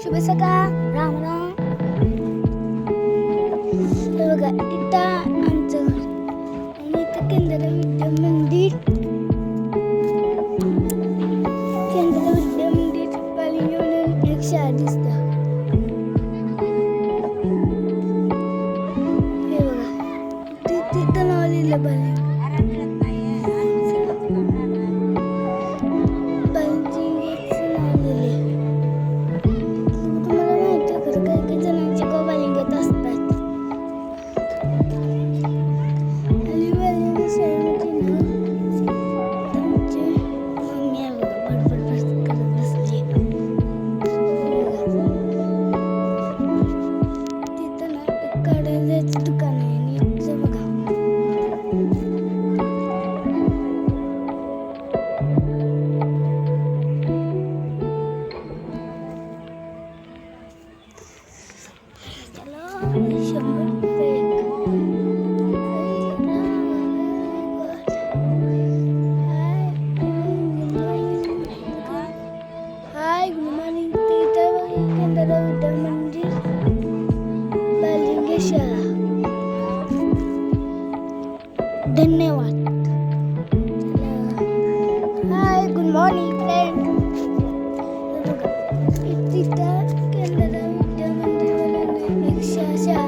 शुभ सकाळ, राम राम. हे बघा इथं आमचं घर आणि इथं केंद्र विद्या मंदिर, केंद्र विद्या मंदिर पालिंग म्हणून एक शाळा दिसतं. हे बघा तिथं नाव लिहिलं पालिंग. धन्यवाद. हाय, गुड मॉर्निंग फ्रेंड. तिथं केंद्र विद्या मंदिर एक शाळा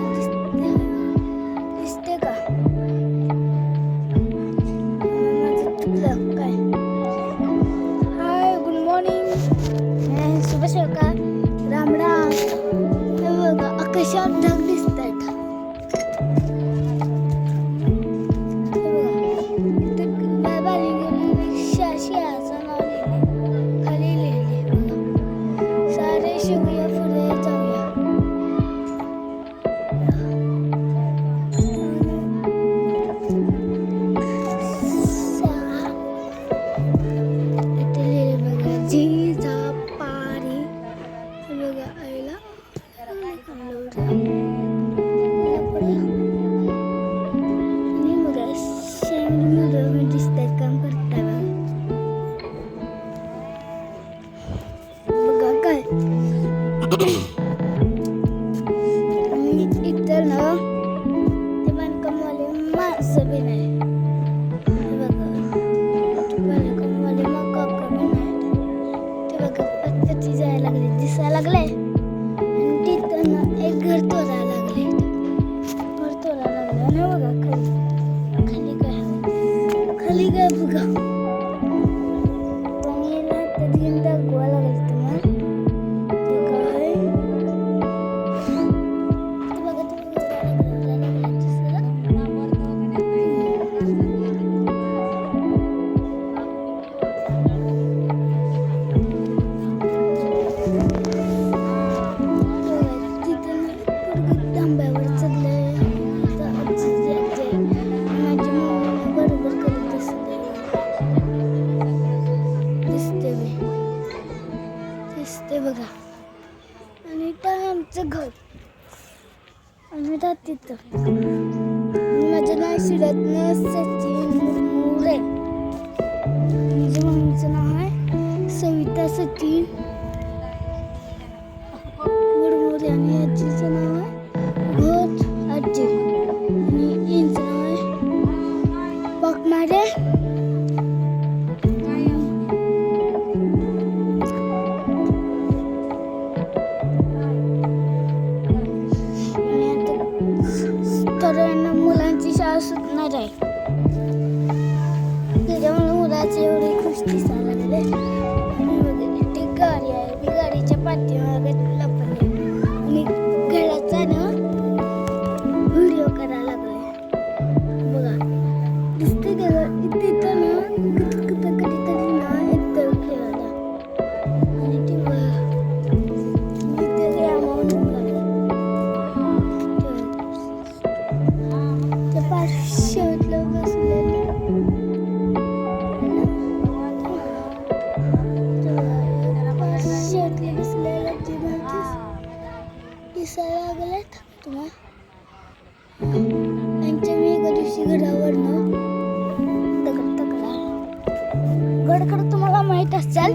दिसते का? माझं चुकलं काय? हाय, गुड मॉर्निंग, शुभ सकाळ, राम राम. हे बघा आकाशात ढग दिसत आहेत. आणि इतर ना ते बांधकामवाले माणसं बी नाही. बघा बांधकामवाले मग काका बी नाही. ते बघा पत्त्याची जायला लागले, दिसायला लागले. आणि तिथं ना एक घर तोडायला लागले. आणि बघा खाली खाली काय बघा. दाखवा लागेल तुम्हाला. दिसते बघा. आणि इथं आमचं घर. आम्ही राहत तिथं. माझं नाव शिरत्न सचिन मुरमुरे. माझ्या मम्मीचं नाव आहे सविता सचिन मुरमुरे. आणि आजीचं नाव आहे घोष आजी. आणि यांचं नाव आहे पाकमारे. मुलांची शाळा सुटणार आहे. त्याच्यामुळे मुलाची एवढी खुश दिसायला लागले. ती गाडी आहे. मी गाडीच्या पाठीमागे लपले आणि घराचा ना व्हिडिओ करायला लागले. बघा दिसते का? तिथं ना कधीतरी ना एकदम खेळायला. आणि ती शेवटलं बसलेलं दिसायला लागलेत तुम्हाला. त्यांच्या मी एका दिवशी घरावरनं दगड टाकला. गड तुम्हाला माहित असेल.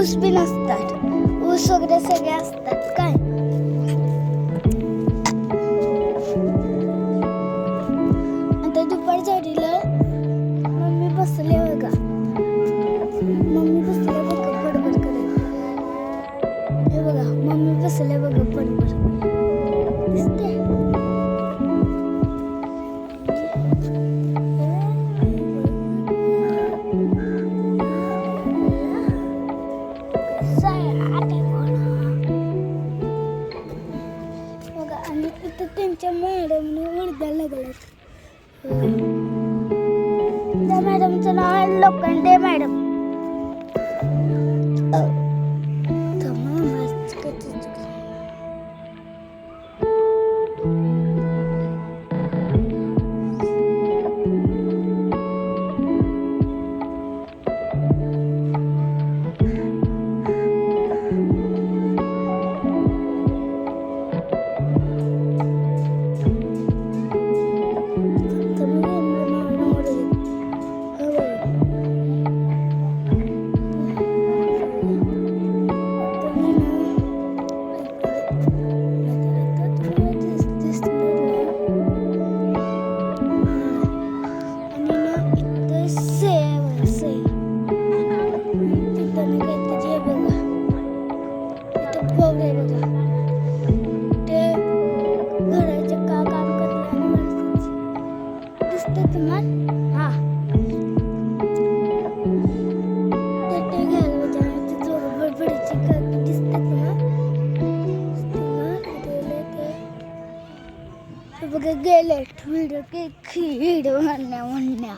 ऊस बी नसतात, ऊस वगैरे सगळे असतात काय. आता दुपार झाडीला मम्मी बसले बघा, मम्मी बसले बघा बडबड करत. हे बघा मम्मी बसले बघा बडबड दिसते. बघा आणि इथं त्यांच्या मॅडमने ओरडायला लागल्यात. त्या मॅडमचं नाव आहे लोखंडे मॅडम. गेले व्हिडिओ म्हणण्या